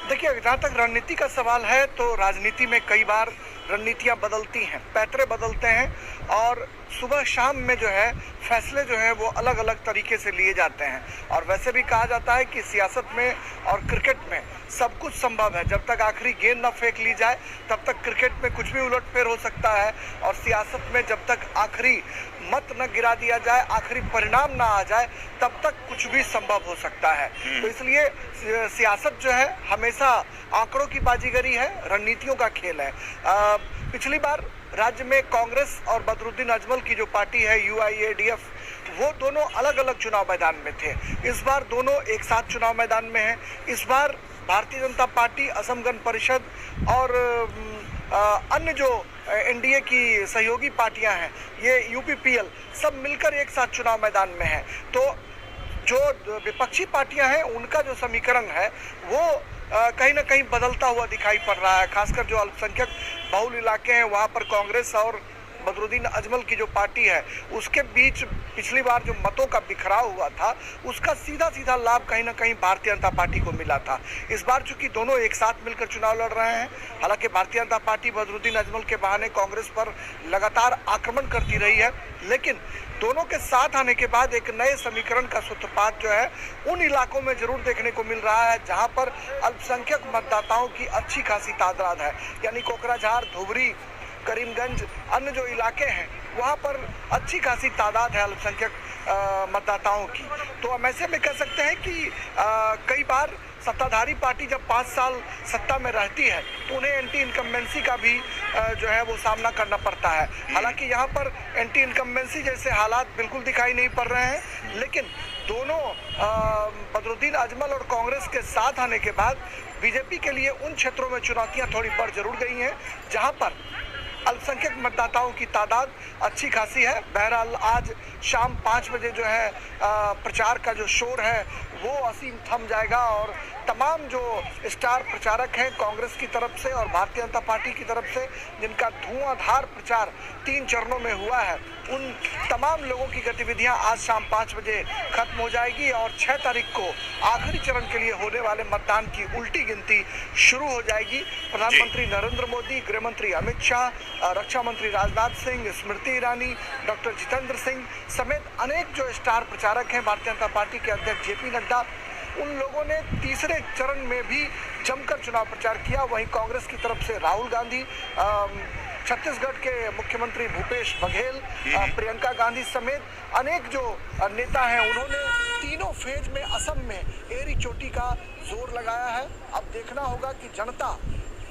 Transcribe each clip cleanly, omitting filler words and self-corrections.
देखिए, जहाँ तक रणनीति का सवाल है तो राजनीति में कई बार रणनीतियाँ बदलती हैं, पैतरे बदलते हैं और सुबह शाम में जो है फैसले जो हैं वो अलग अलग तरीके से लिए जाते हैं। और वैसे भी कहा जाता है कि सियासत में और क्रिकेट में सब कुछ संभव है। जब तक आखिरी गेंद न फेंक ली जाए तब तक क्रिकेट में कुछ भी उलटफेर हो सकता है, और सियासत में जब तक आखिरी मत न गिरा दिया जाए, आखिरी परिणाम ना आ जाए, तब तक कुछ भी संभव हो सकता है। तो इसलिए सियासत जो है हमेशा आंकड़ों की बाजीगरी है, रणनीतियों का खेल है। पिछली बार राज्य में कांग्रेस और बदरुद्दीन अजमल की जो पार्टी है UIADF, वो दोनों अलग अलग चुनाव मैदान में थे। इस बार दोनों एक साथ चुनाव मैदान में हैं। इस बार भारतीय जनता पार्टी, असम गण परिषद और अन्य जो NDA की सहयोगी पार्टियां हैं, ये UPPL, सब मिलकर एक साथ चुनाव मैदान में हैं। तो जो विपक्षी पार्टियां हैं उनका जो समीकरण है वो कहीं ना कहीं बदलता हुआ दिखाई पड़ रहा है। खासकर जो अल्पसंख्यक बहुल इलाके हैं वहाँ पर कांग्रेस और बदरुद्दीन अजमल की जो पार्टी है उसके बीच पिछली बार जो मतों का बिखराव हुआ था उसका सीधा सीधा लाभ कहीं ना कहीं भारतीय जनता पार्टी को मिला था। इस बार चूंकि दोनों एक साथ मिलकर चुनाव लड़ रहे हैं, हालांकि भारतीय जनता पार्टी बदरुद्दीन अजमल के बहाने कांग्रेस पर लगातार आक्रमण करती रही है, लेकिन दोनों के साथ आने के बाद एक नए समीकरण का सूत्रपात जो है उन इलाकों में जरूर देखने को मिल रहा है जहां पर अल्पसंख्यक मतदाताओं की अच्छी खासी तादाद है। यानी कोकराझार, धुबरी, करीमगंज, अन्य जो इलाके हैं वहाँ पर अच्छी खासी तादाद है अल्पसंख्यक मतदाताओं की। तो हम ऐसे में कह सकते हैं कि कई बार सत्ताधारी पार्टी जब 5 साल सत्ता में रहती है तो उन्हें एंटी इनकम्बेंसी का भी जो है वो सामना करना पड़ता है। हालांकि यहाँ पर एंटी इनकम्बेंसी जैसे हालात बिल्कुल दिखाई नहीं पड़ रहे हैं, लेकिन दोनों बदरुद्दीन अजमल और कांग्रेस के साथ आने के बाद बीजेपी के लिए उन क्षेत्रों में चुनौतियाँ थोड़ी बढ़ जरूर गई हैं जहाँ पर अल्पसंख्यक मतदाताओं की तादाद अच्छी खासी है। बहरहाल आज शाम 5 बजे जो है प्रचार का जो शोर है वो असीम थम जाएगा और तमाम जो स्टार प्रचारक हैं कांग्रेस की तरफ से और भारतीय जनता पार्टी की तरफ से, जिनका धुआंधार प्रचार 3 चरणों में हुआ है, उन तमाम लोगों की गतिविधियां आज शाम 5 बजे खत्म हो जाएगी और 6 तारीख को आखिरी चरण के लिए होने वाले मतदान की उल्टी गिनती शुरू हो जाएगी। प्रधानमंत्री नरेंद्र मोदी, गृह मंत्री अमित शाह, रक्षा मंत्री राजनाथ सिंह, स्मृति ईरानी, डॉक्टर जितेंद्र सिंह समेत अनेक जो स्टार प्रचारक हैं, भारतीय जनता पार्टी के अध्यक्ष JP नड्डा, उन लोगों ने तीसरे चरण में भी जमकर चुनाव प्रचार किया। वहीं कांग्रेस की तरफ से राहुल गांधी, छत्तीसगढ़ के मुख्यमंत्री भूपेश बघेल, प्रियंका गांधी समेत अनेक जो नेता हैं उन्होंने तीनों फेज में असम में एड़ी चोटी का जोर लगाया है। अब देखना होगा कि जनता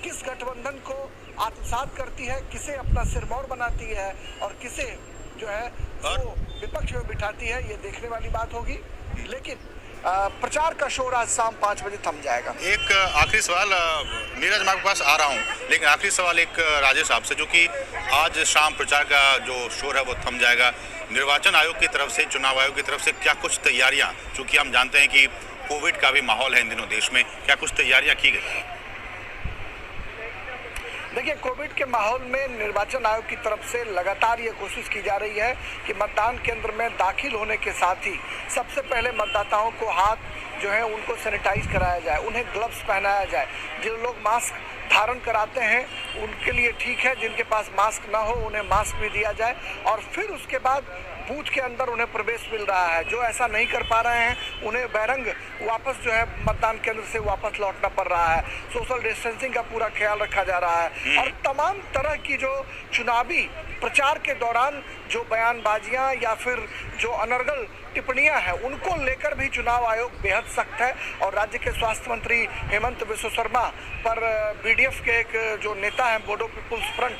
किस गठबंधन को आत्मसात करती है, किसे अपना सिरमौर बनाती है और किसे जो है वो विपक्ष में बिठाती है, ये देखने वाली बात होगी। लेकिन प्रचार का शोर आज शाम 5 बजे थम जाएगा। एक आखिरी सवाल, नीरज मैं आपके पास आ रहा हूँ, लेकिन आखिरी सवाल एक राजेश आपसे, जो कि आज शाम प्रचार का जो शोर है वो थम जाएगा, निर्वाचन आयोग की तरफ से, चुनाव आयोग की तरफ से क्या कुछ तैयारियाँ, चूँकि हम जानते हैं कि कोविड का भी माहौल है इन दिनों देश में, क्या कुछ तैयारियाँ की गई? देखिए, कोविड के माहौल में निर्वाचन आयोग की तरफ से लगातार ये कोशिश की जा रही है कि मतदान केंद्र में दाखिल होने के साथ ही सबसे पहले मतदाताओं को हाथ जो है उनको सैनिटाइज कराया जाए, उन्हें ग्लव्स पहनाया जाए। जो लोग मास्क धारण कराते हैं उनके लिए ठीक है, जिनके पास मास्क ना हो उन्हें मास्क भी दिया जाए और फिर उसके बाद बूथ के अंदर उन्हें प्रवेश मिल रहा है। जो ऐसा नहीं कर पा रहे हैं उन्हें बैरंग वापस जो है मतदान केंद्र से वापस लौटना पड़ रहा है। सोशल डिस्टेंसिंग का पूरा ख्याल रखा जा रहा है और तमाम तरह की जो चुनावी प्रचार के दौरान जो बयानबाजियां या फिर जो अनर्गल टिप्पणियां हैं उनको लेकर भी चुनाव आयोग बेहद सख्त है। और राज्य के स्वास्थ्य मंत्री हेमंत बिस्वा शर्मा पर BDF के एक जो नेता हैं, बोडो पीपुल्स फ्रंट,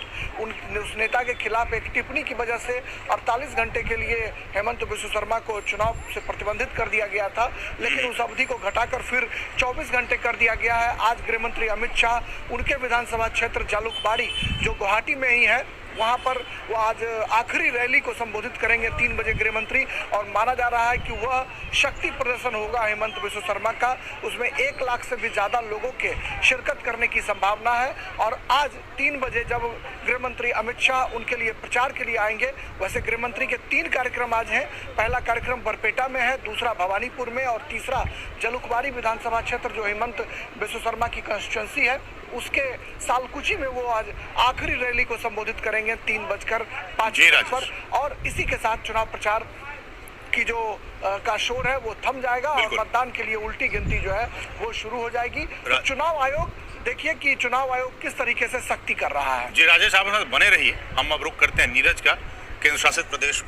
उस नेता के खिलाफ एक टिप्पणी की वजह से 48 घंटे के लिए हेमंत बिस्वा शर्मा को चुनाव से प्रतिबंधित कर दिया गया था, लेकिन उस अवधि को घटाकर फिर 24 घंटे कर दिया गया है। आज गृह मंत्री अमित शाह, उनके विधानसभा क्षेत्र जालुकबाड़ी जो गुवाहाटी में ही है, वहां पर वो आज आखिरी रैली को संबोधित करेंगे 3 बजे गृह मंत्री। और माना जा रहा है कि वह शक्ति प्रदर्शन होगा हेमंत बिस्व शर्मा का, उसमें 1 लाख से भी ज्यादा लोगों के शिरकत करने की संभावना है। और आज 3 बजे जब गृह मंत्री अमित शाह उनके लिए प्रचार के लिए आएंगे, वैसे गृह मंत्री के 3 कार्यक्रम आज हैं। पहला कार्यक्रम बरपेटा में है, दूसरा भवानीपुर में और तीसरा जलुकबारी विधानसभा क्षेत्र जो हेमंत बिस्व शर्मा की कंस्टिट्यूंसी है उसके सालकुची में वो आज आखिरी रैली को संबोधित करेंगे 3:05 पर। और इसी के साथ चुनाव प्रचार की जो का शोर है वो थम जाएगा और मतदान के लिए उल्टी गिनती जो है वो शुरू हो जाएगी। तो चुनाव आयोग देखिए कि चुनाव आयोग किस तरीके से सख्ती कर रहा है। जी राजेश, आप बने रहिए, हम अब रुख करते हैं नीरज का, केंद्र शासित प्रदेश